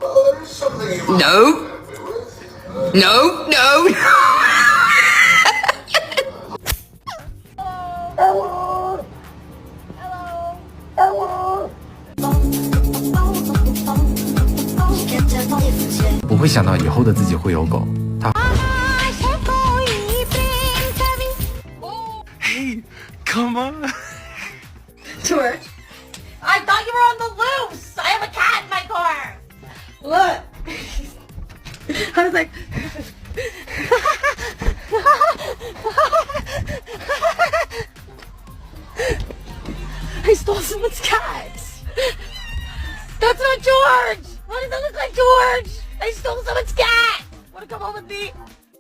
Well, there's something you might No. be with. No, no. 不会想到以后的自己会有狗。它 Hey, come on. George, I thought you were on the loose. I have a cat in my car. Look. I was like. I stole someone's cat. That's not George. Why does that look like George? I stole someone's cat. Want to come home with me?